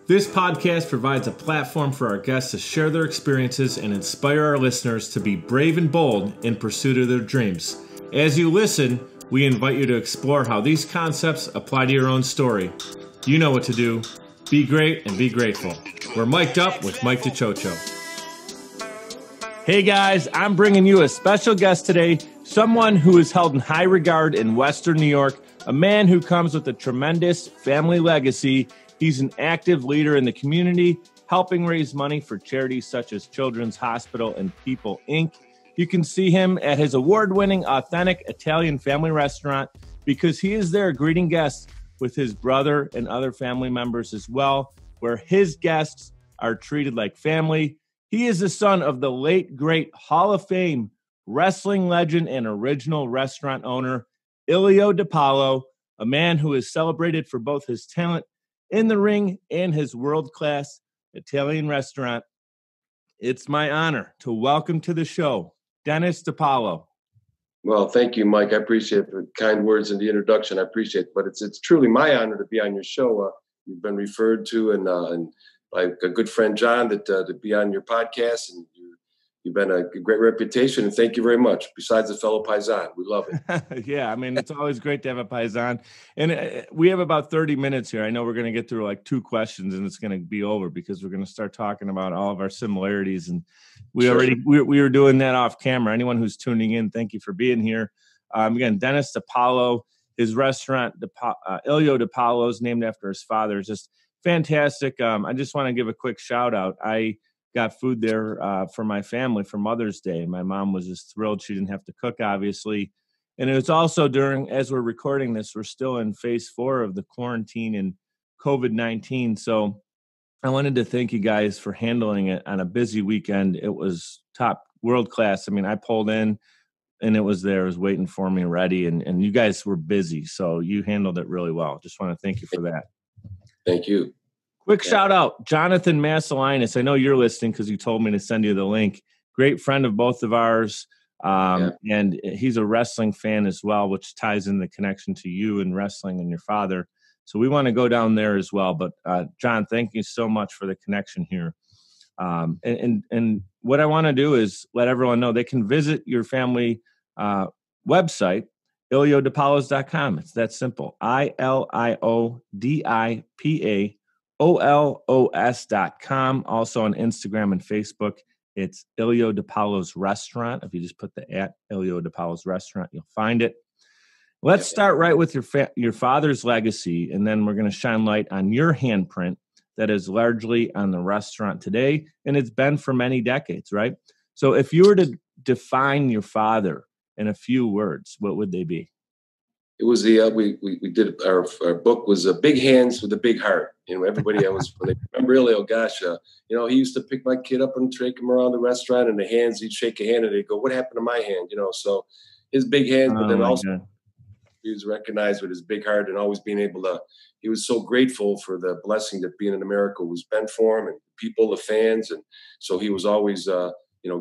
This podcast provides a platform for our guests to share their experiences and inspire our listeners to be brave and bold in pursuit of their dreams. As you listen, we invite you to explore how these concepts apply to your own story. You know what to do. Be great and be grateful. We're mic'd up with Mike DiCioccio. Hey guys, I'm bringing you a special guest today, someone who is held in high regard in Western New York, a man who comes with a tremendous family legacy. He's an active leader in the community, helping raise money for charities such as Children's Hospital and People, Inc. You can see him at his award-winning, authentic Italian family restaurant because he is there greeting guests with his brother and other family members as well, where his guests are treated like family. He is the son of the late, great Hall of Fame wrestling legend and original restaurant owner, Ilio DiPaolo, a man who is celebrated for both his talent in the ring and his world-class Italian restaurant. It's my honor to welcome to the show, Dennis DiPaolo. Well, thank you, Mike. I appreciate the kind words and the introduction. I appreciate it. But it's truly my honor to be on your show. You've been referred to and by a good friend, John, to be on your podcast. And you've been a great reputation. And thank you very much. Besides a fellow Paisan, we love it. Yeah, I mean, it's always great to have a Paisan. And we have about 30 minutes here. I know we're going to get through like 2 questions and it's going to be over because we're going to start talking about all of our similarities. And we were doing that off camera. Anyone who's tuning in, thank you for being here. Again, Dennis DiPaolo, his restaurant, Ilio DiPaolo, is named after his father. It's just fantastic. I just want to give a quick shout out. I got food there for my family for Mother's Day. My mom was just thrilled. She didn't have to cook, obviously. And it was also as we're recording this, we're still in phase 4 of the quarantine and COVID-19. So I wanted to thank you guys for handling it on a busy weekend. It was top world class. I mean, I pulled in and it was there. It was waiting for me ready. And you guys were busy. So you handled it really well. Just want to thank you for that. Thank you. Quick shout out, Jonathan Massalinas. I know you're listening because you told me to send you the link. Great friend of both of ours. And he's a wrestling fan as well, which ties in the connection to you and wrestling and your father. So we want to go down there as well. But John, thank you so much for the connection here. And what I want to do is let everyone know they can visit your family website, IlioDiPaolos.com. It's that simple. ILIODIPAOLOS.com. Also on Instagram and Facebook, it's Ilio DiPaolos Restaurant. If you just put the @Ilio DiPaolos Restaurant, you'll find it. Let's start right with your father's legacy, and then we're going to shine light on your handprint that is largely on the restaurant today, and it's been for many decades, right? So if you were to define your father in a few words, what would they be? It was we did our book was Big Hands with a Big Heart. Everybody when they remember Ilio, gosh, he used to pick my kid up and take him around the restaurant, and the hands, he'd shake a hand and they'd go, "What happened to my hand?" So his big hands, but then also he was recognized with his big heart and always being able to. He was so grateful for the blessing that being in America was meant for him and people, the fans, and so he was always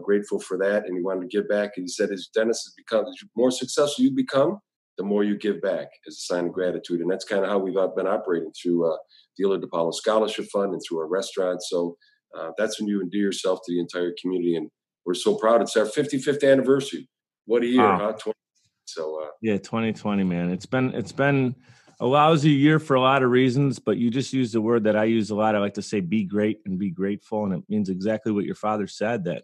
grateful for that, and he wanted to give back. And he said, as Dennis has become, the more successful you become, the more you give back as a sign of gratitude. And that's kind of how we've been operating through the Ilio DiPaolo Scholarship Fund and through our restaurant. So that's when you endear yourself to the entire community. And we're so proud. It's our 55th anniversary. What a year, huh? 2020, man. It's been a lousy year for a lot of reasons, but you just used a word that I use a lot. I like to say, be great and be grateful. And it means exactly what your father said, that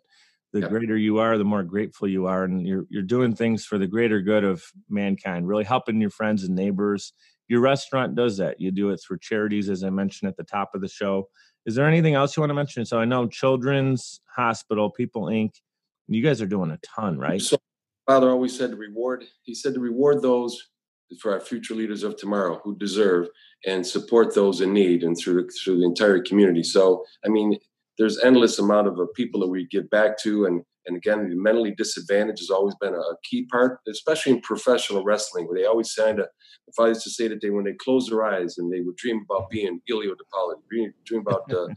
the greater you are, the more grateful you are. And you're doing things for the greater good of mankind, really helping your friends and neighbors. Your restaurant does that. You do it through charities, as I mentioned at the top of the show. Is there anything else you want to mention? So I know Children's Hospital, People, Inc. You guys are doing a ton, right? So Father always said to reward those for our future leaders of tomorrow who deserve and support those in need and through the entire community. So, I mean, there's endless amount of people that we give back to. And again, the mentally disadvantaged has always been a key part, especially in professional wrestling, where they always my father used to say that when they close their eyes and they would dream about being Ilio DiPaolo, dream about the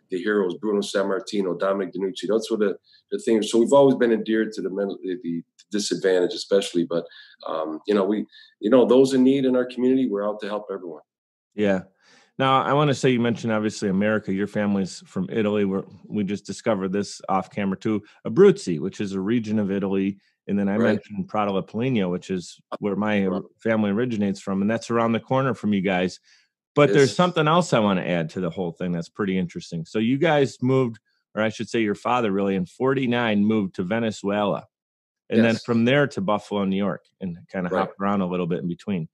heroes, Bruno Sammartino, Dominic DeNucci. Those were the things. So we've always been endeared to the disadvantaged, especially. But, those in need in our community, we're out to help everyone. Yeah. Now, I want to say, you mentioned obviously America. Your family's from Italy. We just discovered this off camera too. Abruzzi, which is a region of Italy, and then I mentioned Prato La Polina, which is where my family originates from, and that's around the corner from you guys. But there's something else I want to add to the whole thing that's pretty interesting. So you guys moved, or I should say, your father really in '49 moved to Venezuela, and then from there to Buffalo, New York, and kind of hopped around a little bit in between.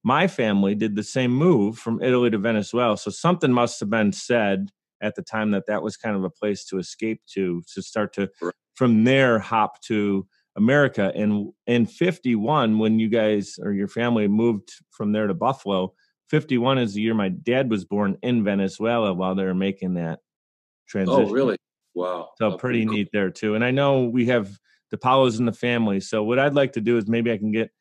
My family did the same move from Italy to Venezuela. So something must have been said at the time that was kind of a place to escape to start to, from there, hop to America. And in 51, when you guys or your family moved from there to Buffalo, 51 is the year my dad was born in Venezuela while they were making that transition. Oh, really? Wow. So pretty neat there too. And I know we have DiPaolos in the family. So what I'd like to do is maybe I can get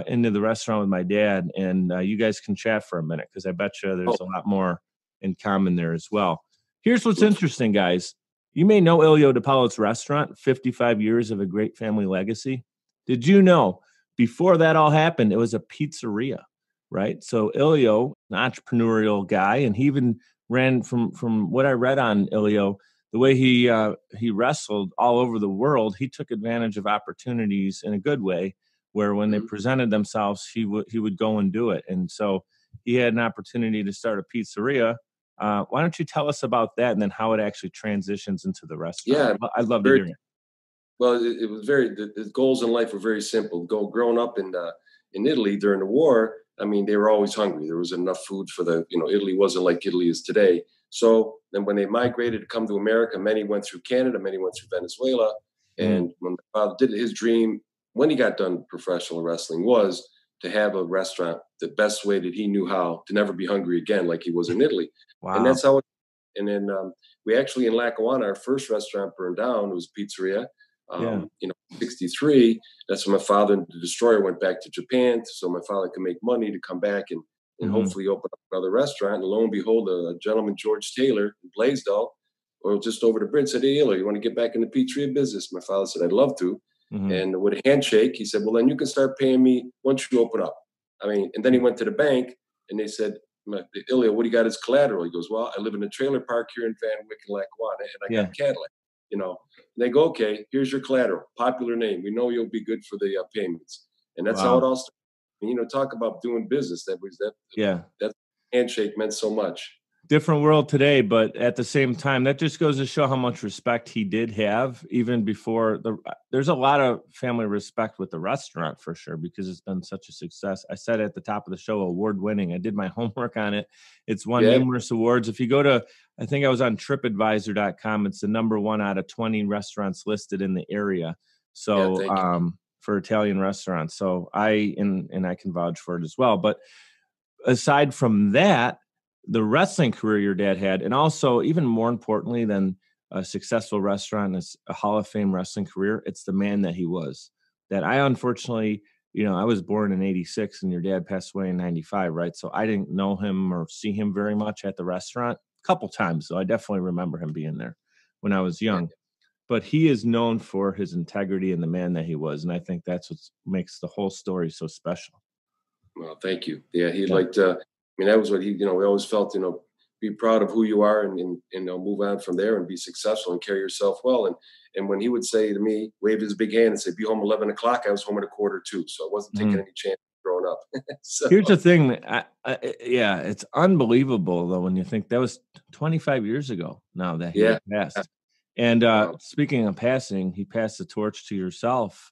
into the restaurant with my dad, and you guys can chat for a minute, because I bet you there's a lot more in common there as well. Here's what's interesting, guys. You may know Ilio DiPaolos Restaurant, 55 years of a great family legacy. Did you know before that all happened, it was a pizzeria, right? So Ilio, an entrepreneurial guy, and he even ran, from what I read on Ilio, the way he wrestled all over the world, he took advantage of opportunities in a good way, where when they presented themselves, he would go and do it. And so he had an opportunity to start a pizzeria. Why don't you tell us about that, and then how it actually transitions into the restaurant? Yeah, I'd love to hear it. Well, it was the goals in life were very simple. Growing up in Italy during the war, I mean, they were always hungry. There was enough food for Italy wasn't like Italy is today. So then when they migrated to come to America, many went through Canada, many went through Venezuela. And when my father did it, his dream, when he got done professional wrestling, was to have a restaurant the best way that he knew how, to never be hungry again like he was in Italy. Wow. And that's how and then we actually, in Lackawanna, our first restaurant burned down. It was a pizzeria. 63. That's when my father and the Destroyer went back to Japan, so my father could make money to come back and hopefully open up another restaurant. And lo and behold, a gentleman, George Taylor, in Blaisdell, or just over the bridge, said, "Hey, Ilio, you want to get back in the pizzeria business?" My father said, "I'd love to." And with a handshake, he said, "Well, then you can start paying me once you open up." I mean, and then he went to the bank and they said, "Ilio, what do you got as collateral?" He goes, "Well, I live in a trailer park here in Van Wyck and Lackawanna, and I got a Cadillac." And they go, "Okay, here's your collateral, popular name. We know you'll be good for the payments." And that's how it all started. And, talk about doing business. That handshake meant so much. Different world today, but at the same time, that just goes to show how much respect he did have, even before there's a lot of family respect with the restaurant for sure, because it's been such a success. I said at the top of the show, award winning. I did my homework on it. It's won numerous awards. If you go to, I think I was on tripadvisor.com, it's the #1 out of 20 restaurants listed in the area. So for Italian restaurants. So I can vouch for it as well. But aside from that, the wrestling career your dad had, and also even more importantly than a successful restaurant is a Hall of Fame wrestling career, it's the man that he was. That I unfortunately, I was born in '86 and your dad passed away in '95, right? So I didn't know him or see him very much at the restaurant. A couple times, so I definitely remember him being there when I was young. But he is known for his integrity and the man that he was, and I think that's what makes the whole story so special. Well, thank you. Yeah, he liked. That was what we always felt. Be proud of who you are, and move on from there and be successful and carry yourself well. And when he would say to me, wave his big hand and say, "Be home 11 o'clock," I was home at 1:45, so I wasn't taking any chance growing up. So. Here's the thing. It's unbelievable though when you think that was 25 years ago now that he passed. And speaking of passing, he passed the torch to yourself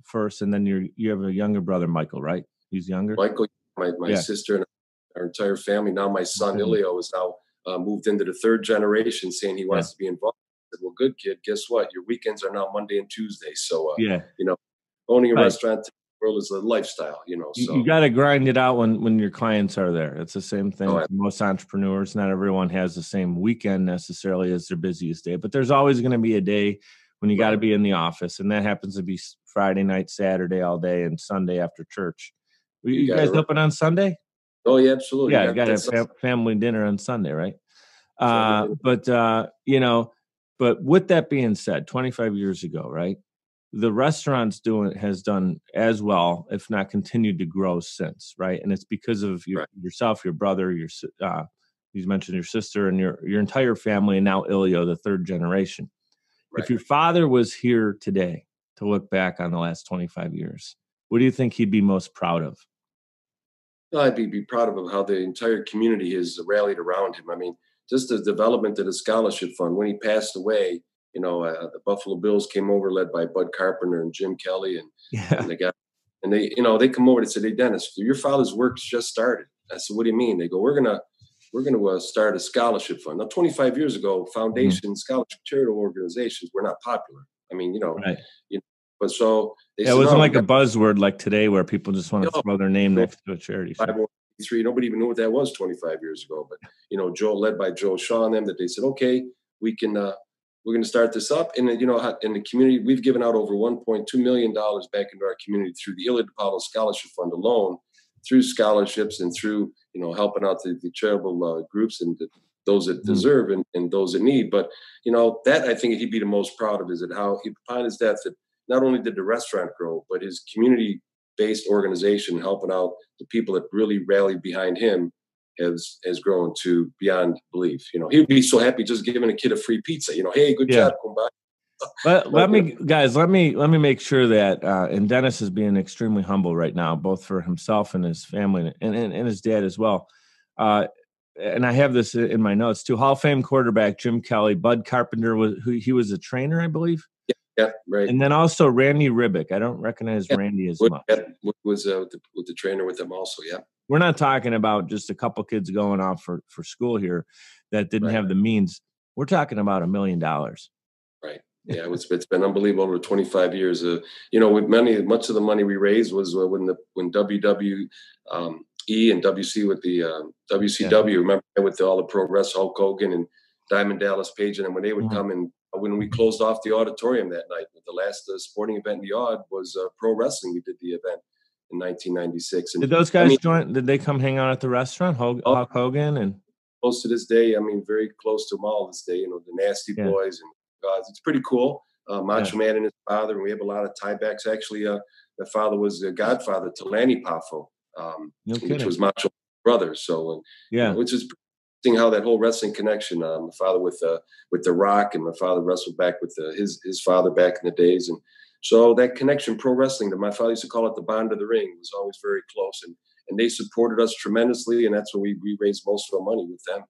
first, and then you have a younger brother, Michael, right? He's younger. Michael, my sister, and our entire family. Now my son Ilio is now moved into the third generation, saying he wants to be involved. I said, "Well, good kid. Guess what? Your weekends are now Monday and Tuesday. So owning a restaurant in the world is a lifestyle. So you got to grind it out when your clients are there. It's the same thing for most entrepreneurs. Not everyone has the same weekend necessarily as their busiest day, but there's always going to be a day when you got to be in the office, and that happens to be Friday night, Saturday all day, and Sunday after church. You guys open on Sunday? Oh, yeah, absolutely. Yeah, you got to have family dinner on Sunday, right? But with that being said, 25 years ago, right? the restaurant's has done as well, if not continued to grow since, right? And it's because of yourself, your brother, you mentioned your sister and your entire family, and now Ilio, the third generation. Right. If your father was here today to look back on the last 25 years, what do you think he'd be most proud of? I'd be proud of how the entire community has rallied around him. I mean, just the development of the scholarship fund. When he passed away, the Buffalo Bills came over, led by Bud Carpenter and Jim Kelly, and they come over and said, "Hey, Dennis, your father's work's just started." I said, "What do you mean?" They go, "We're gonna start a scholarship fund." Now, 25 years ago, foundations, scholarship, charitable organizations were not popular. I mean, right. But so it wasn't like a buzzword like today where people just want to throw their name next to a charity. 501(c)(3), nobody even knew what that was 25 years ago. But Joe, led by Joe Shaw and them, that they said, "Okay, we're going to start this up." And in the community, we've given out over $1.2 million back into our community through the Ilio DiPaolo Scholarship Fund alone, through scholarships and through helping out the charitable groups and those that deserve and those that need. But that I think he'd be the most proud of is that how upon his death that not only did the restaurant grow, but his community-based organization helping out the people that really rallied behind him has grown to beyond belief. He'd be so happy just giving a kid a free pizza. Hey, good job, come by. Let me make sure that and Dennis is being extremely humble right now, both for himself and his family and his dad as well. And I have this in my notes too. Hall of Fame quarterback Jim Kelly, Bud Carpenter he was a trainer, I believe. Yeah, right. And then also Randy Ribick. I don't recognize Randy as much. Was with the trainer with them also. Yeah. We're not talking about just a couple kids going off for school here that didn't have the means. We're talking about $1 million. Right. Yeah, it's been unbelievable over 25 years. With much of the money we raised was when WWE and WC with the WCW. Remember with all the pro wrestlers, Hulk Hogan and Diamond Dallas Page, and when they would come in. When we closed off the auditorium that night, the last sporting event in the Odd was pro wrestling. We did the event in 1996. And did those guys join? Did they come hang out at the restaurant? Hulk Hogan and close to this day. I mean, very close to them all this day. The Nasty Boys and guys. It's pretty cool. Macho Man and his father, and we have a lot of tiebacks. Actually, the father was the godfather to Lanny Poffo, which was Macho brother. So which is how that whole wrestling connection. My father with The Rock, and my father wrestled back with his father back in the days, and so that connection, pro wrestling, that my father used to call it the bond of the ring, was always very close, and they supported us tremendously, and that's when we raised most of our money with them.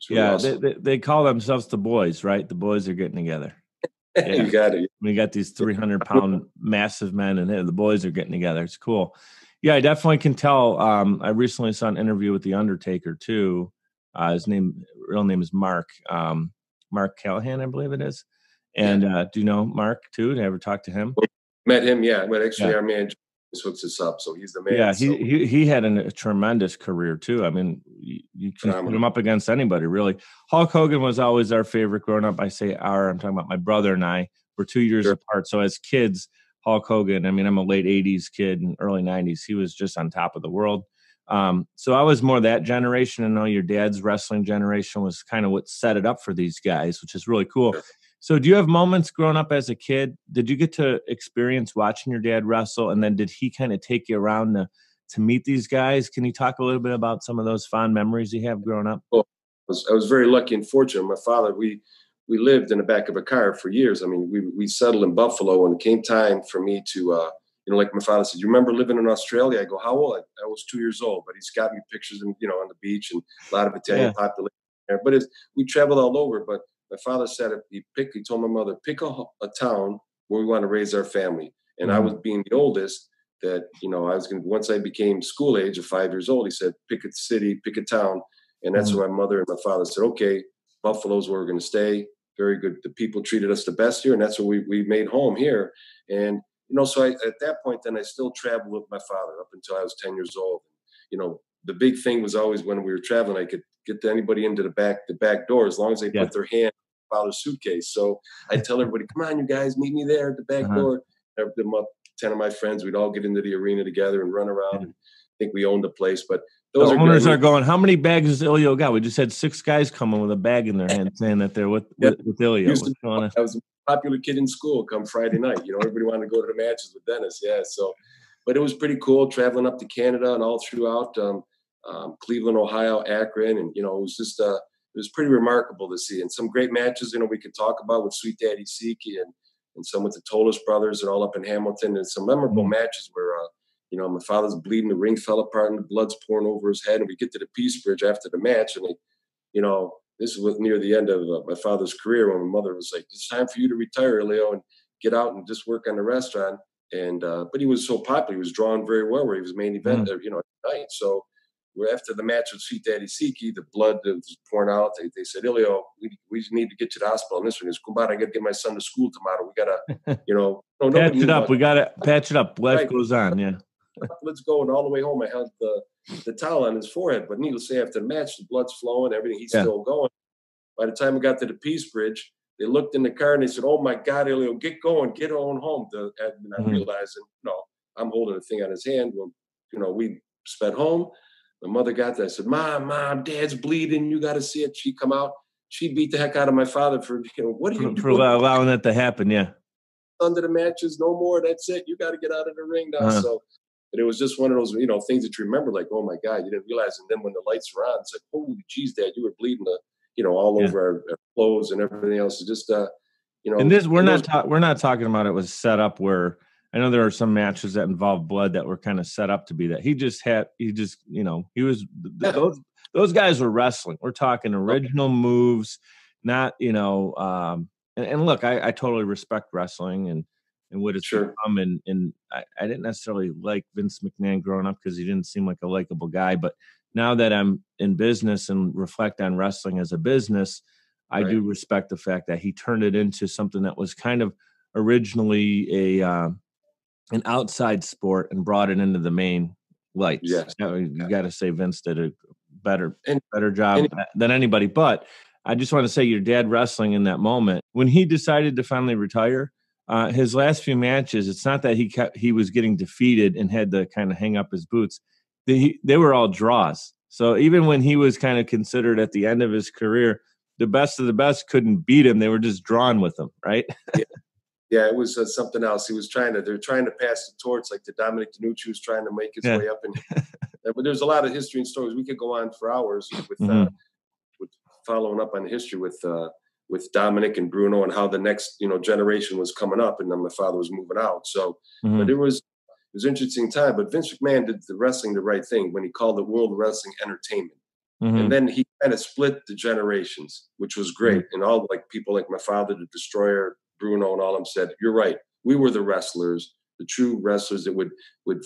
Really awesome. They call themselves the boys, right? The boys are getting together. You got it. We got these 300-pound massive men, and the boys are getting together. It's cool. Yeah, I definitely can tell. I recently saw an interview with the Undertaker too. His real name is Mark Callahan, I believe it is. And do you know Mark too? Did I ever talk to him? Met him, yeah. But actually, our man just hooks us up, so he's the man. Yeah, he had a tremendous career too. I mean, you can put him up against anybody, really. Hulk Hogan was always our favorite growing up. I say I'm talking about my brother and I. We're 2 years apart, so as kids, Hulk Hogan. I mean, I'm a late '80s kid and early '90s. He was just on top of the world. So I was more that generation. I know your dad's wrestling generation was kind of what set it up for these guys, which is really cool. Sure. So do you have moments growing up as a kid? Did you get to experience watching your dad wrestle? And then did he kind of take you around to meet these guys? Can you talk a little bit about some of those fond memories you have growing up? Well, I was very lucky and fortunate. My father, we lived in the back of a car for years. I mean, we settled in Buffalo, and it came time for me to, like my father said, "You remember living in Australia?" I go, "How old?" I was 2 years old, but he's got me pictures on the beach and a lot of Italian population there. But we traveled all over. But my father said, he told my mother, pick a town where we want to raise our family. And I was being the oldest that, I was going to, once I became school age of 5 years old, he said, pick a city, pick a town. And that's where my mother and my father said, okay, Buffalo's where we're going to stay. Very good. The people treated us the best here. And that's where we made home here. And, so at that point, then I still traveled with my father up until I was 10 years old. The big thing was always when we were traveling, I could get anybody into the back door as long as they put their hand in my father's suitcase. So I'd tell everybody, come on, you guys, meet me there at the back door. I them up 10 of my friends. We'd all get into the arena together and run around. And I think we owned the place. But those the are owners great. are going, how many bags has Ilio got? We just had 6 guys coming with a bag in their hand saying that they're with Ilio. I was a popular kid in school come Friday night. Everybody wanted to go to the matches with Dennis. Yeah. So, but it was pretty cool traveling up to Canada and all throughout Cleveland, Ohio, Akron. And, it was just, it was pretty remarkable to see. And some great matches, we could talk about with Sweet Daddy Siki and some with the DiPaolos brothers and all up in Hamilton. And some memorable matches where, my father's bleeding, the ring fell apart and the blood's pouring over his head. And we get to the Peace Bridge after the match. And, this was near the end of my father's career when my mother was like, it's time for you to retire, Leo, and get out and just work on the restaurant. And, but he was so popular. He was drawn very well where he was main event, at night. So after the match with Sweet Daddy Siki, the blood was pouring out. They said, Ilio, we need to get you to the hospital. And this one is, come on, I got to get my son to school tomorrow. We got to, patch it up. We got to patch it up. Life goes on. Yeah. Let's go. And all the way home, I had the towel on his forehead. But needless to say, after the match, the blood's flowing, everything, he's still going. By the time we got to the Peace Bridge, they looked in the car and they said, oh, my God, Ilio, get going, get on home. And I realized, I'm holding a thing on his hand. Well, we sped home. My mother got there. I said, Mom, Dad's bleeding. You got to see it. She come out. She beat the heck out of my father for, what are you doing? For allowing that to happen, yeah. Under the matches, no more. That's it. You got to get out of the ring now. So, but it was just one of those, things that you remember, like, oh, my God, you didn't realize. And then when the lights were on, it's like, holy geez, Dad, you were bleeding all over our clothes and everything else. It's just, And this, we're not talking about it was set up where I know there are some matches that involve blood that were kind of set up to be that. He was those guys were wrestling. We're talking original moves, not, and look, I totally respect wrestling and what it's become. And I didn't necessarily like Vince McMahon growing up because he didn't seem like a likable guy. But now that I'm in business and reflect on wrestling as a business, I do respect the fact that he turned it into something that was kind of originally an outside sport and brought it into the main lights. Yes. You got to say Vince did a better job than anybody. But I just want to say your dad wrestling in that moment, when he decided to finally retire, his last few matches, it's not that he was getting defeated and had to kind of hang up his boots. They were all draws. So even when he was kind of considered at the end of his career, the best of the best couldn't beat him. They were just drawn with him, right? Yeah, it was something else. They're trying to pass the torch, like the Dominic DiNucci was trying to make his way up. But there's a lot of history and stories. We could go on for hours with following up on the history with Dominic and Bruno and how the next generation was coming up, and then my father was moving out. So, but it was an interesting time. But Vince McMahon did the wrestling the right thing when he called it World Wrestling Entertainment. And then he kind of split the generations, which was great. And all people like my father, the Destroyer, Bruno, and all of them said, "You're right. We were the wrestlers, the true wrestlers that would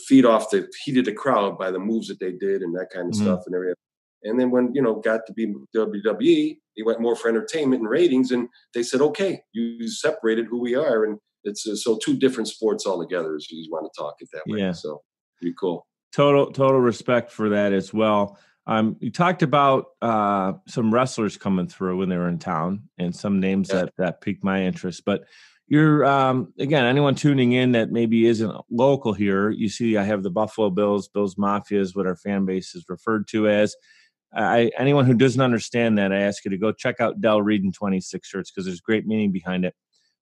feed off the heat of the crowd by the moves that they did and that kind of stuff and everything." And then when got to be WWE, he went more for entertainment and ratings, and they said, "Okay, you separated who we are," and it's so two different sports altogether. If you want to talk it that way, so pretty cool. Total respect for that as well. You talked about some wrestlers coming through when they were in town and some names that piqued my interest. But you're, again, anyone tuning in that maybe isn't local here, you see I have the Buffalo Bills Mafia is what our fan base is referred to as. Anyone who doesn't understand that, I ask you to go check out Del Reed in 26 shirts because there's great meaning behind it.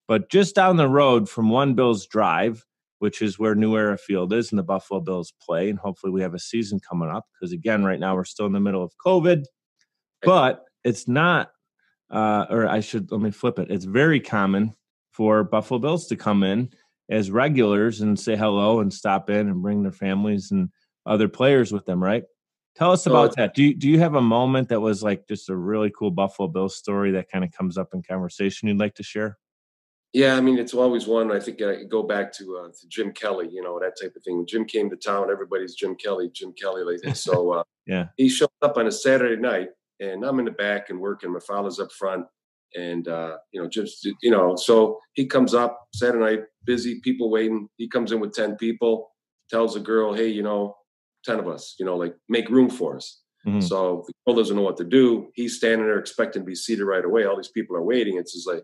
But just down the road from One Bills Drive, which is where New Era Field is and the Buffalo Bills play. And hopefully we have a season coming up because, again, right now we're still in the middle of COVID. But it's not, let me flip it. It's very common for Buffalo Bills to come in as regulars and say hello and stop in and bring their families and other players with them, right? Tell us about that. Do you have a moment that was like just a really cool Buffalo Bills story that kind of comes up in conversation you'd like to share? Yeah, I mean, it's always one. I think I go back to Jim Kelly, that type of thing. When Jim came to town, everybody's Jim Kelly. Like that. So he showed up on a Saturday night, and I'm in the back and working. My father's up front, and so he comes up Saturday night, busy, people waiting. He comes in with 10 people, tells the girl, "Hey, 10 of us, make room for us." So the girl doesn't know what to do. He's standing there expecting to be seated right away. All these people are waiting. It's just like.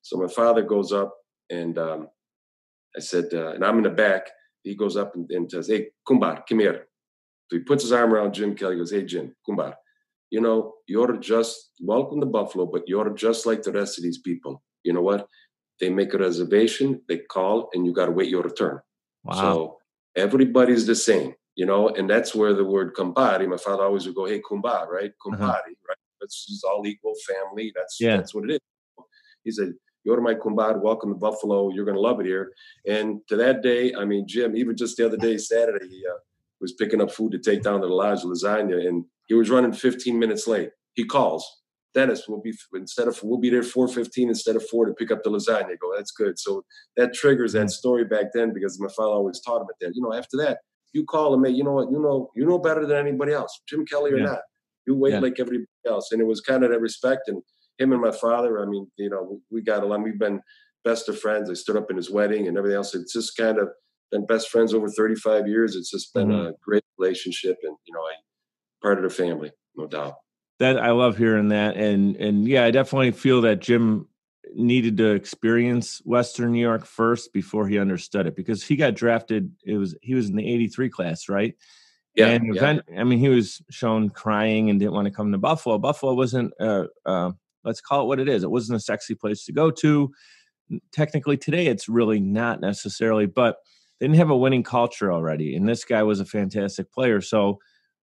So my father goes up, and I said, and I'm in the back. He goes up and says, "Hey, Kumbar, come here." So he puts his arm around Jim Kelly. He goes, "Hey, Jim, Kumbar, you know, you ought to just welcome to Buffalo, but you ought to just like the rest of these people. You know what? They make a reservation, they call, and you got to wait your turn. Wow. So everybody's the same, you know, and that's where the word kumbari, my father always would go, hey, kumbar, right? Kumbari, right? It's just all equal family. That's what it is. He said, you're my kumbad, welcome to Buffalo. You're going to love it here. And to that day, I mean, Jim, even just the other day, Saturday, he was picking up food to take down to the lodge, lasagna, and he was running 15 minutes late. He calls. Dennis, we'll be there 4:15 instead of 4 to pick up the lasagna. I go, that's good. So that triggers that story back then because my father always taught him that. You know, after that, you call him, hey, you know what, you know better than anybody else, Jim Kelly or not. You wait like everybody else. And it was kind of that respect. And him and my father, I mean, you know, we got along. We've been best of friends. I stood up in his wedding and everything else. It's just kind of been best friends over 35 years. It's just been a great relationship, and you know, part of the family, no doubt. That I love hearing that, and yeah, I definitely feel that Jim needed to experience Western New York first before he understood it, because he got drafted. He was in the '83 class, right? Yeah. I mean, he was shown crying and didn't want to come to Buffalo. Buffalo wasn't, let's call it what it is. It wasn't a sexy place to go to. Technically, today it's really not necessarily, but they didn't have a winning culture already, and this guy was a fantastic player. So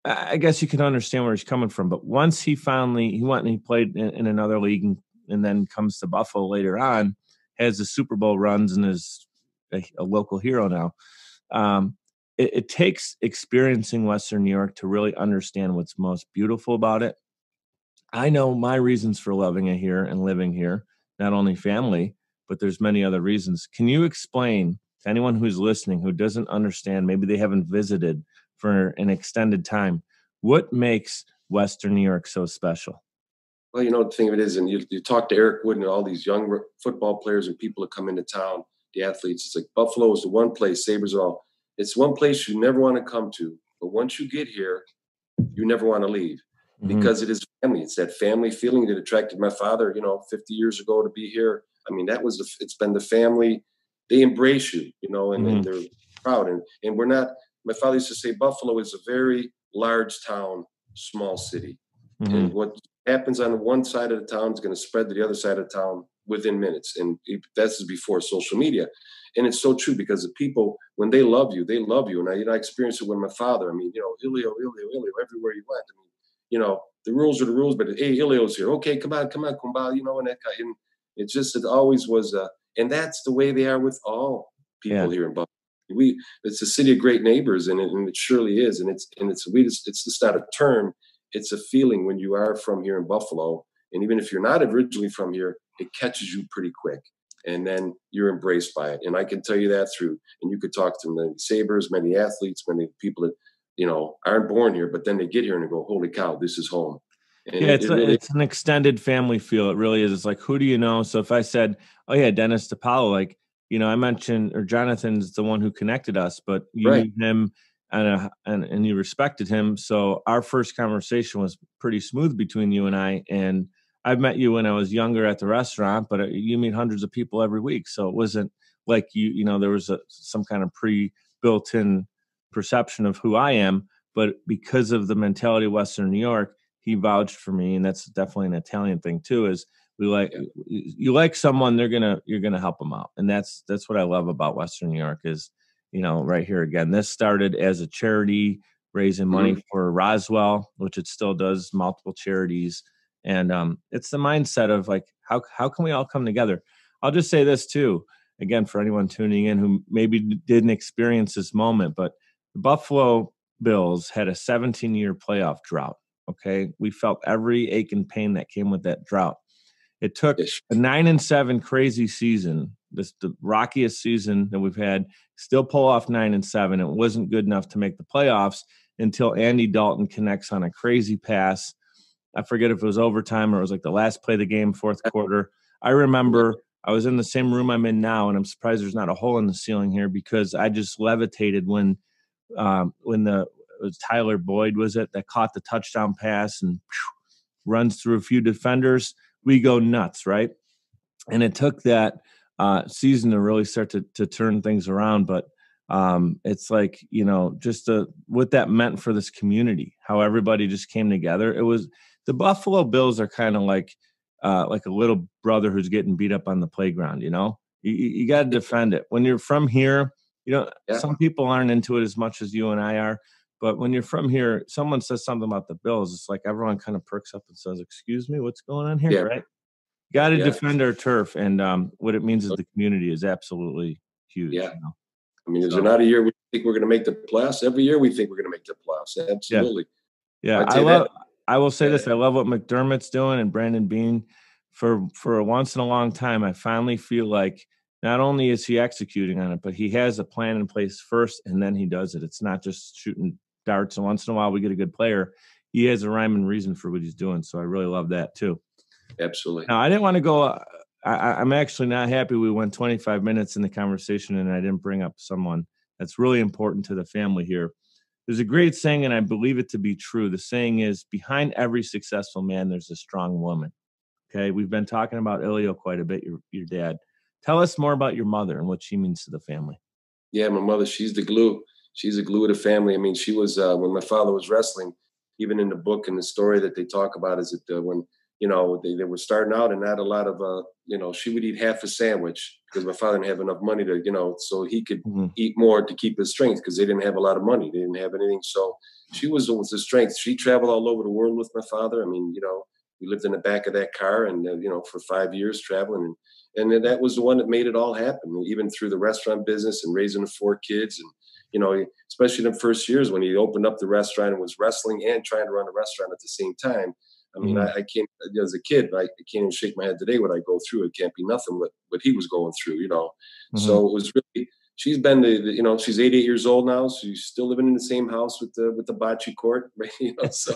I guess you can understand where he's coming from. But once he went and he played in another league, and then comes to Buffalo later on, has the Super Bowl runs and is a local hero now. It takes experiencing Western New York to really understand what's most beautiful about it. I know my reasons for loving it here and living here, not only family, but there's many other reasons. Can you explain to anyone who's listening who doesn't understand, maybe they haven't visited for an extended time, what makes Western New York so special? Well, you know, the thing of it is, and you talk to Eric Wood and all these young football players and people that come into town, the athletes, it's like Buffalo is the one place, Sabres are all, it's one place you never want to come to. But once you get here, you never want to leave because it is family. It's that family feeling that attracted my father, you know, 50 years ago to be here. I mean, it's been the family. They embrace you, you know, and they're proud. And we're not, my father used to say, Buffalo is a very large town, small city. And what happens on one side of the town is going to spread to the other side of the town within minutes. And that's before social media. And it's so true because the people, when they love you, they love you. And I experienced it with my father. I mean, you know, Ilio, everywhere you went. I mean, you know, the rules are the rules, but hey, Ilio's here. Okay, come on, Kumbal, you know, and it always was, and that's the way they are with all people here in Buffalo. It's a city of great neighbors, and it surely is. And it's just not a term. It's a feeling when you are from here in Buffalo. And even if you're not originally from here, it catches you pretty quick. And then you're embraced by it. And I can tell you that and you could talk to many Sabres, many athletes, many people that, you know, aren't born here, but then they get here and they go, holy cow, this is home. And it's an extended family feel. It really is. It's like, who do you know? So if I said, oh yeah, Dennis DiPaolo, like, you know, I mentioned, or Jonathan's the one who connected us, but you knew him and you respected him. So our first conversation was pretty smooth between you and I. And I've met you when I was younger at the restaurant, but you meet hundreds of people every week. So it wasn't like you know, there was some kind of built-in perception of who I am. But because of the mentality of Western New York, he vouched for me. And that's definitely an Italian thing too, is you like someone, you're going to help them out. And that's what I love about Western New York is, you know, right here again, this started as a charity raising money for Roswell, which it still does, multiple charities. And it's the mindset of like, how can we all come together? I'll just say this too, again, for anyone tuning in who maybe didn't experience this moment, but the Buffalo Bills had a 17-year playoff drought. Okay. We felt every ache and pain that came with that drought. It took a 9-7 crazy season, the rockiest season that we've had, still pull off 9-7. It wasn't good enough to make the playoffs until Andy Dalton connects on a crazy pass. I forget if it was overtime or it was like the last play of the game, fourth quarter. I remember I was in the same room I'm in now, and I'm surprised there's not a hole in the ceiling here because I just levitated when it was Tyler Boyd, was it, that caught the touchdown pass and runs through a few defenders. We go nuts, right? And it took that season to really start to turn things around. But It's like, just what that meant for this community, how everybody just came together. The Buffalo Bills are kind of like a little brother who's getting beat up on the playground. You got to defend it. When you're from here, some people aren't into it as much as you and I are. But when you're from here, someone says something about the Bills, it's like everyone kind of perks up and says, "Excuse me, what's going on here?" Right? Got to defend our turf, and what it means as the community is absolutely huge. Yeah. I mean, is there not a year we think we're going to make the playoffs? Every year we think we're going to make the playoffs. Absolutely. Yeah. I will say this. I love what McDermott's doing and Brandon Beane. For once in a long time, I finally feel like not only is he executing on it, but he has a plan in place first, and then he does it. It's not just shooting darts, and once in a while we get a good player. He has a rhyme and reason for what he's doing, so I really love that too. Absolutely. Now, I didn't want to go I'm actually not happy we went 25 minutes in the conversation and I didn't bring up someone that's really important to the family here. There's a great saying, and I believe it to be true. The saying is, behind every successful man, there's a strong woman. Okay, we've been talking about Ilio quite a bit, your dad. Tell us more about your mother and what she means to the family. Yeah, my mother, she's the glue. She's the glue of the family. I mean, she was, when my father was wrestling, even in the book and the story that they talk about is that when they were starting out and not a lot of, she would eat half a sandwich because my father didn't have enough money to, so he could eat more to keep his strength because they didn't have a lot of money. They didn't have anything. So she was the strength. She traveled all over the world with my father. I mean, we lived in the back of that car and, for 5 years traveling. And then that was the one that made it all happen, even through the restaurant business and raising the 4 kids. And, especially in the first years when he opened up the restaurant and was wrestling and trying to run a restaurant at the same time. I mean, I can't, as a kid, I can't even shake my head today what I go through. It can't be nothing what he was going through, So it was really, she's been she's 88 years old now. So she's still living in the same house with the bocce court, right? So,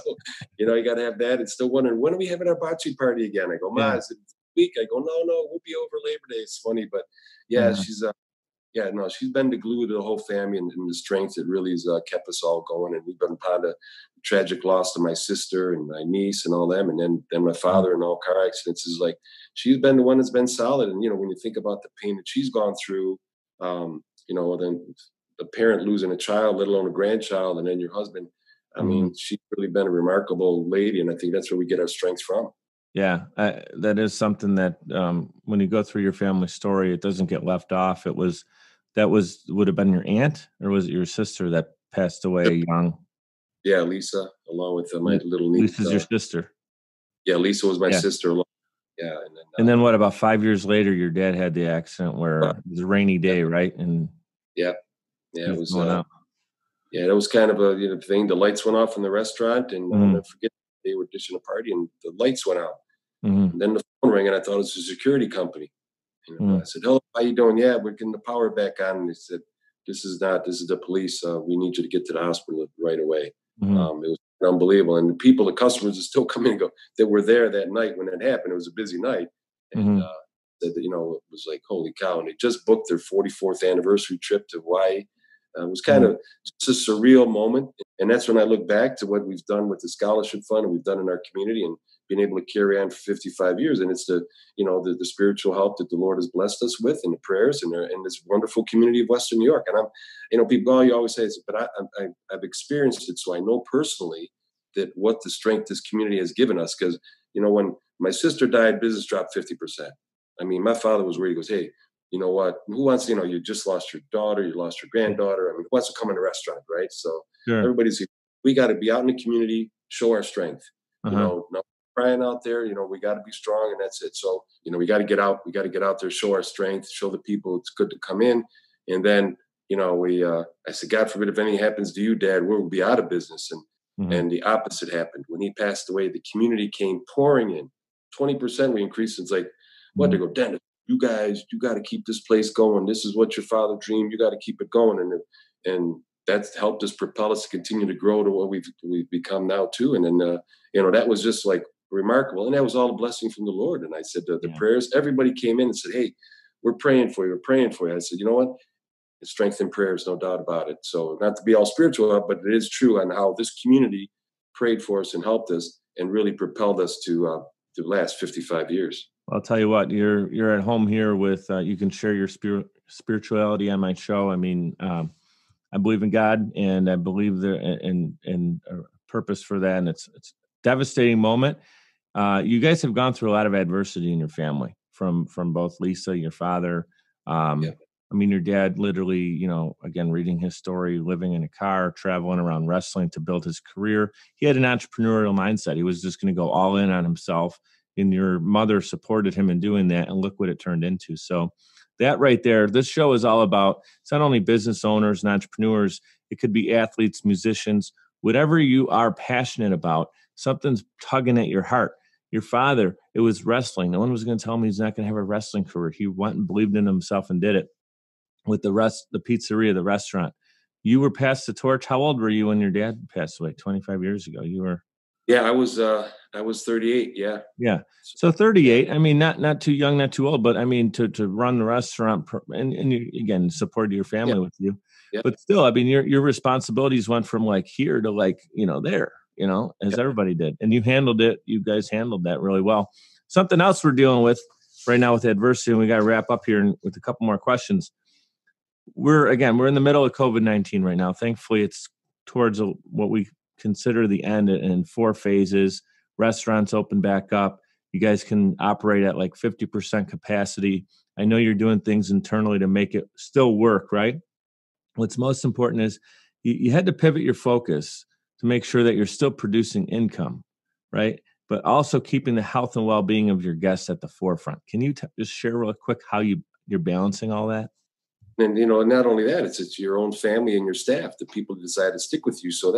you got to have that. And still wondering, when are we having our bocce party again? I go, Ma, is it week? I go, no, we'll be over Labor Day. It's funny, but she's, she's been the glue to the whole family and the strength that really has kept us all going. And we've been part of the tragic loss of my sister and my niece and all them. And then my father and all car accidents is like, she's been the one that's been solid. And, when you think about the pain that she's gone through, then the parent losing a child, let alone a grandchild, and then your husband, I mean, she's really been a remarkable lady. And I think that's where we get our strength from. Yeah, that is something that when you go through your family story, it doesn't get left off. Would have been your aunt, or was it your sister that passed away young? Yeah, Lisa, along with my little niece. Lisa's your sister. Yeah, Lisa was my sister. Yeah, and then what? About 5 years later, your dad had the accident where it was a rainy day, right? And it was. That was kind of a thing. The lights went off in the restaurant, and I'll never forget. They were dishing a party, and the lights went out. And then the phone rang, and I thought it was a security company. I said, "Hello, how you doing?" "Yeah, we're getting the power back on." And they said, This is the police. We need you to get to the hospital right away." It was unbelievable. And the customers are still coming and go that were there that night when it happened. It was a busy night. And said that, it was like, holy cow. And they just booked their 44th anniversary trip to Hawaii. It was kind of just a surreal moment. And that's when I look back to what we've done with the scholarship fund and we've done in our community and being able to carry on for 55 years. And it's the spiritual help that the Lord has blessed us with and the prayers and this wonderful community of Western New York. And people, you always say this, but I've experienced it. So I know personally that what the strength this community has given us. Because, when my sister died, business dropped 50%. I mean, my father was where he goes, hey, you know what? Who wants, you just lost your daughter, you lost your granddaughter. I mean, who wants to come in a restaurant, right? So everybody's, we got to be out in the community, show our strength. No crying out there. We got to be strong, and that's it. So, we got to get out. We got to get out there, show our strength, show the people it's good to come in. And then, I said, God forbid if anything happens to you, Dad, we'll be out of business. And the opposite happened. When he passed away, the community came pouring in. 20% we increased. It's like, what? They go, Dennis, you got to keep this place going. This is what your father dreamed. You got to keep it going. And that's helped us propel us to continue to grow to what we've become now too. And then, that was just like remarkable. And that was all a blessing from the Lord. And I said, the prayers, everybody came in and said, hey, we're praying for you. We're praying for you. I said, you know what? It's strength in prayers, no doubt about it. So not to be all spiritual, but it is true on how this community prayed for us and helped us and really propelled us to the last 55 years. I'll tell you what, you're at home here with, you can share your spirituality on my show. I mean, I believe in God, and I believe there in a purpose for that. And it's a devastating moment. You guys have gone through a lot of adversity in your family, from both Lisa, your father. I mean, your dad literally, you know, again, reading his story, living in a car, traveling around wrestling to build his career. He had an entrepreneurial mindset. He was just going to go all in on himself. And your mother supported him in doing that. And look what it turned into. So that right there, this show is all about, it's not only business owners and entrepreneurs, it could be athletes, musicians, whatever you are passionate about, something's tugging at your heart. Your father, it was wrestling. No one was going to tell him he's not going to have a wrestling career. He went and believed in himself and did it. With the pizzeria, the restaurant. You were passed the torch. How old were you when your dad passed away? 25 years ago. You were. Yeah, I was 38. Yeah. Yeah. So 38. I mean, not too young, not too old, but I mean, to run the restaurant and you, again, support your family with you. Yeah. But still, I mean, your responsibilities went from like here to like, you know, there, you know, as everybody did. And you handled it. You guys handled that really well. Something else we're dealing with right now with adversity, and we got to wrap up here with a couple more questions. We're in the middle of COVID-19 right now. Thankfully, it's towards what we consider the end in 4 phases. Restaurants open back up. You guys can operate at like 50% capacity. I know you're doing things internally to make it still work, right? What's most important is you had to pivot your focus to make sure that you're still producing income, right? But also keeping the health and well-being of your guests at the forefront. Can you just share real quick how you're balancing all that? And, you know, not only that, it's your own family and your staff, the people who decide to stick with you. So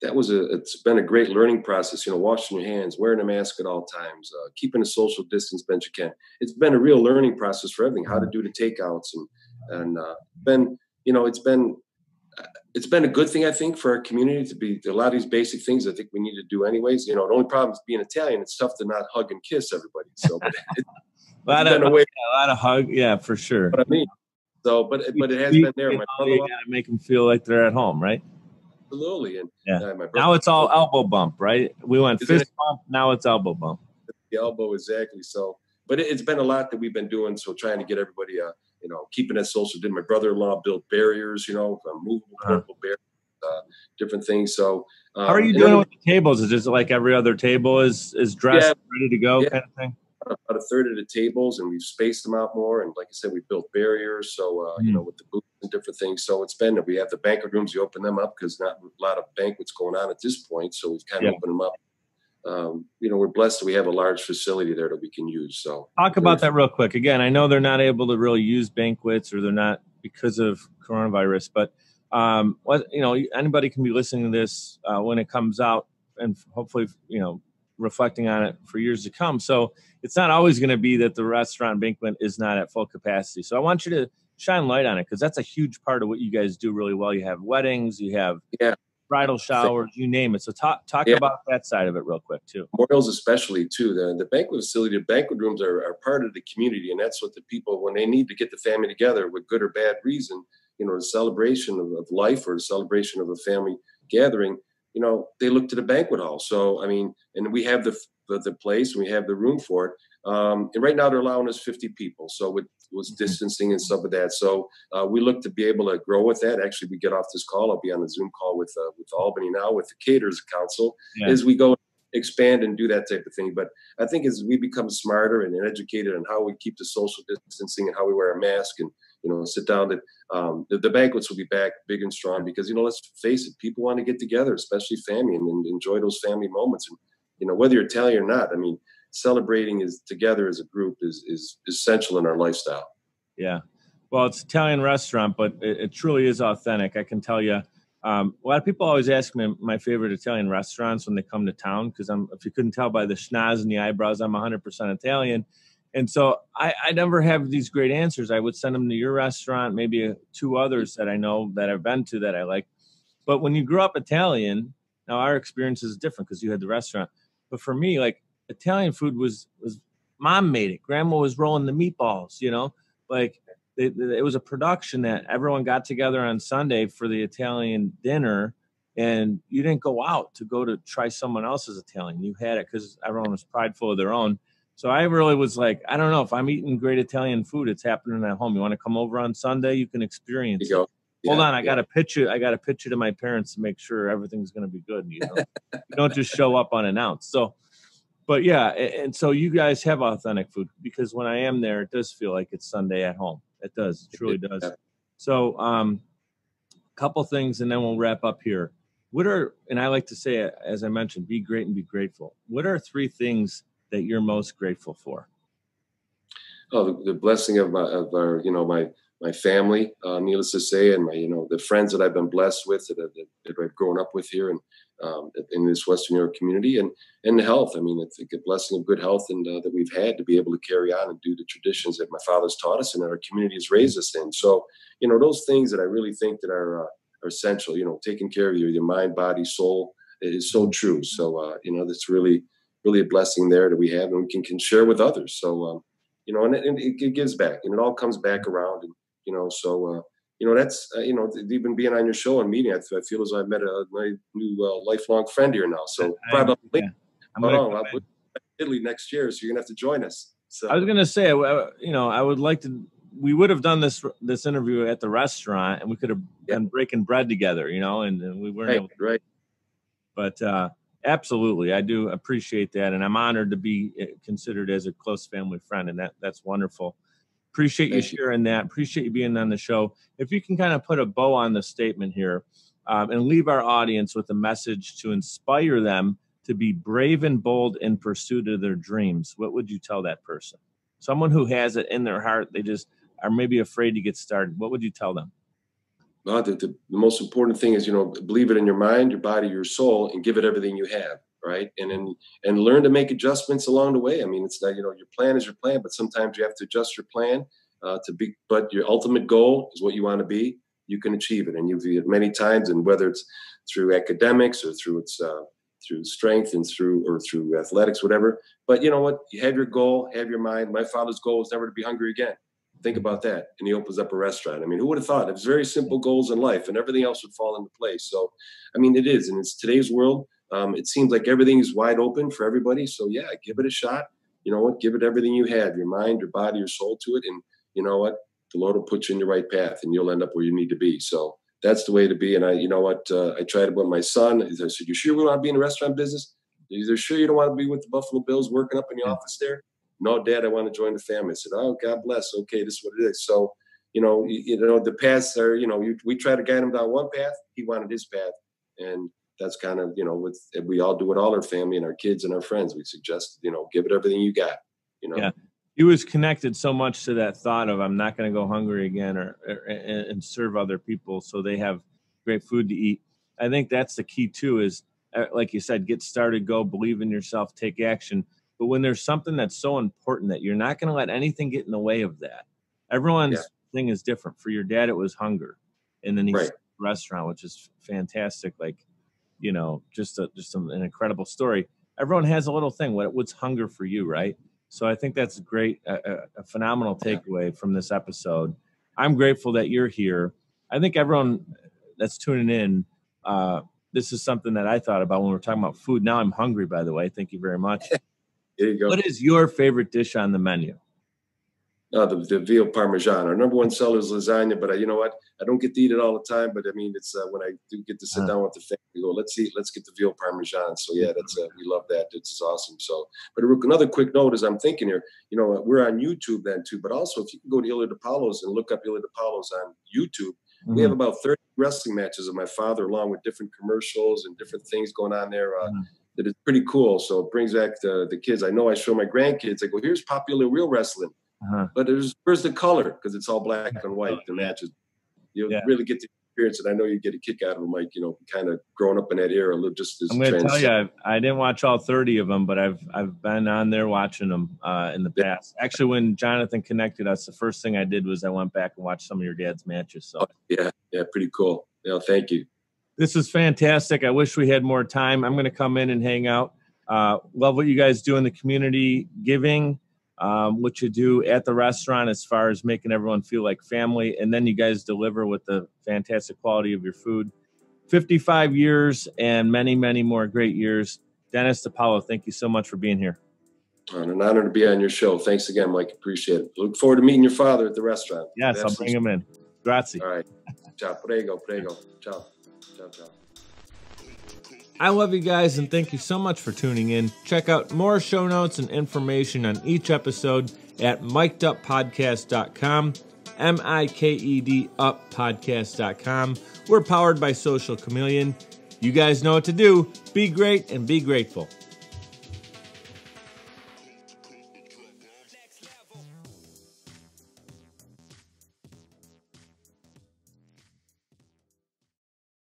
it's been a great learning process, you know, washing your hands, wearing a mask at all times, keeping a social distance best you can. It's been a real learning process for everything, how to do the takeouts and it's been a good thing, I think, for our community to be a lot of these basic things I think we need to do anyways. You know, the only problem is being Italian. It's tough to not hug and kiss everybody. So a lot of hug. Yeah, for sure. What I mean. So, but it has been there. My brother, you gotta make them feel like they're at home, right? Absolutely. And my brother, now it's all elbow bump, right? We went fist bump. Now it's elbow bump. The elbow, exactly. So, but it's been a lot that we've been doing. So trying to get everybody, you know, keeping that social. Did my brother-in-law build barriers, you know, movable portable barriers, different things. So, how are you doing with the tables? Is it like every other table is dressed, ready to go, kind of thing? About a third of the tables, and we've spaced them out more. And like I said, we built barriers. So, you know, with the booths and different things. So it's been, we have the banquet rooms, you open them up because not a lot of banquets going on at this point. So we've kind of opened them up. You know, we're blessed that we have a large facility there that we can use. So talk about that real quick. Again, I know they're not able to really use banquets, or they're not because of coronavirus, but you know, anybody can be listening to this when it comes out, and hopefully, you know, reflecting on it for years to come. So it's not always going to be that the restaurant banquet is not at full capacity. So I want you to shine light on it, because that's a huge part of what you guys do really well. You have weddings, you have bridal showers, you name it. So talk about that side of it real quick too. Memorials especially too. The banquet facility, the banquet rooms are part of the community, and that's what the people, when they need to get the family together with good or bad reason, you know, the celebration of life or the celebration of a family gathering, you know, they look to the banquet hall. So, I mean, and we have the place, and we have the room for it. And right now they're allowing us 50 people. So with distancing and stuff like that. So we look to be able to grow with that. Actually, we get off this call, I'll be on a Zoom call with Albany now, with the Caterers Council, as we go expand and do that type of thing. But I think as we become smarter and educated on how we keep the social distancing and how we wear a mask and, you know, sit down, that the banquets will be back big and strong, because, you know, let's face it, people want to get together, especially family, and enjoy those family moments. And, you know, whether you're Italian or not, I mean, celebrating together as a group is essential in our lifestyle. Yeah. Well, it's Italian restaurant, but it truly is authentic. I can tell you. A lot of people always ask me my favorite Italian restaurants when they come to town, because if you couldn't tell by the schnoz and the eyebrows, I'm 100% Italian. And so I never have these great answers. I would send them to your restaurant, maybe 2 others that I know that I've been to that I like. But when you grew up Italian, now our experience is different because you had the restaurant. But for me, like, Italian food was mom made it. Grandma was rolling the meatballs, you know, like it was a production that everyone got together on Sunday for the Italian dinner, and you didn't go out to go to try someone else's Italian. You had it because everyone was prideful of their own. So I really was like, I don't know, if I'm eating great Italian food, it's happening at home. You want to come over on Sunday, you can experience it. hold on, I got to pitch it. I got to pitch it to my parents to make sure everything's going to be good. You know, you don't just show up unannounced. So, but yeah, and so you guys have authentic food, because when I am there, it does feel like it's Sunday at home. It does, it truly does. Yeah. So, couple things, and then we'll wrap up here. What are, and I like to say, as I mentioned, be great and be grateful. What are 3 things that you're most grateful for? Oh, the blessing of our, you know, my family, needless to say, and my, you know, the friends that I've been blessed with, that I've grown up with here and in this Western New York community, and health. I mean, it's a blessing of good health, and that we've had to be able to carry on and do the traditions that my father's taught us and that our community has raised us in. So, you know, those things that I really think that are essential, you know, taking care of your mind, body, soul, is so true. So, you know, that's really, really a blessing there that we have, and we can share with others. So, you know, and it gives back, and it all comes back around, and, you know, so, you know, that's, you know, even being on your show and meeting, I feel as though I've met my new lifelong friend here now. So probably, I'll be in Italy next year, so you're gonna have to join us. So I was gonna say, you know, I would like to. We would have done this interview at the restaurant, and we could have been breaking bread together, you know, and we weren't able to. Right. But absolutely, I do appreciate that, and I'm honored to be considered as a close family friend, and that's wonderful. Appreciate you sharing that. Appreciate you being on the show. If you can kind of put a bow on the statement here, and leave our audience with a message to inspire them to be brave and bold in pursuit of their dreams, what would you tell that person? Someone who has it in their heart, they just are maybe afraid to get started. What would you tell them? Well, the most important thing is, you know, believe it in your mind, your body, your soul, and give it everything you have. Right. And learn to make adjustments along the way. I mean, it's not, you know, your plan is your plan, but sometimes you have to adjust your plan but your ultimate goal is what you want to be. You can achieve it. And you've it many times, and whether it's through academics or through strength and through athletics, whatever. But you know what? You have your goal, have your mind. My father's goal was never to be hungry again. Think about that. And he opens up a restaurant. I mean, who would have thought? It was very simple goals in life, and everything else would fall into place. So, I mean, it is. And it's today's world. It seems like everything is wide open for everybody. So, yeah, give it a shot. You know what? Give it everything you have, your mind, your body, your soul to it. And you know what? The Lord will put you in the right path, and you'll end up where you need to be. So that's the way to be. And you know what? I tried it with my son. I said, "You sure we want to be in the restaurant business? You're sure you don't want to be with the Buffalo Bills working up in the office there?" "No, Dad, I want to join the family." I said, "Oh, God bless. Okay, this is what it is." So, you know, the paths are, you know, we try to guide him down one path. He wanted his path. And that's kind of, you know, we all do with all our family and our kids and our friends. We suggest, you know, give it everything you got, you know. Yeah. He was connected so much to that thought of, I'm not going to go hungry again and serve other people so they have great food to eat. I think that's the key too, is like you said, get started, go, believe in yourself, take action. But when there's something that's so important that you're not going to let anything get in the way of that. Everyone's thing is different. For your dad, it was hunger. And then he's restaurant, which is fantastic. Like, you know, just an incredible story. Everyone has a little thing. What's hunger for you, right? So I think that's great, a phenomenal takeaway from this episode. I'm grateful that you're here. I think everyone that's tuning in, this is something that I thought about when we're talking about food. Now I'm hungry, by the way. Thank you very much. There you go. What is your favorite dish on the menu? The veal parmesan. Our number one seller is lasagna, but you know what? I don't get to eat it all the time. But I mean, it's when I do get to sit down with the family, go, let's get the veal parmesan. So yeah, that's we love that. It's awesome. So, but another quick note as I'm thinking here, you know, we're on YouTube then too. But also, if you can go to Ilio DiPaolo's and look up Ilio DiPaolo's on YouTube, we have about 30 wrestling matches of my father, along with different commercials and different things going on there. That is pretty cool. So it brings back the kids. I know I show my grandkids. I go, here's popular real wrestling. But where's the color? Because it's all black and white, the matches. You'll really get the experience, and I know you get a kick out of them, Mike, you know, kind of growing up in that era. Just as I'm going to tell you, I didn't watch all 30 of them, but I've been on there watching them in the past. Actually, when Jonathan connected us, the first thing I did was I went back and watched some of your dad's matches. So yeah, pretty cool. Yeah, thank you. This is fantastic. I wish we had more time. I'm going to come in and hang out. Love what you guys do in the community, giving, what you do at the restaurant as far as making everyone feel like family. And then you guys deliver with the fantastic quality of your food. 55 years and many, many more great years. Dennis DiPaolo, thank you so much for being here. An honor to be on your show. Thanks again, Mike. Appreciate it. Look forward to meeting your father at the restaurant. Yes, I'll bring him in. Grazie. All right. Ciao. Prego. Ciao. Ciao. I love you guys, and thank you so much for tuning in. Check out more show notes and information on each episode at mikeduppodcast.com, MIKEDuppodcast.com. We're powered by Social Chameleon. You guys know what to do. Be great and be grateful.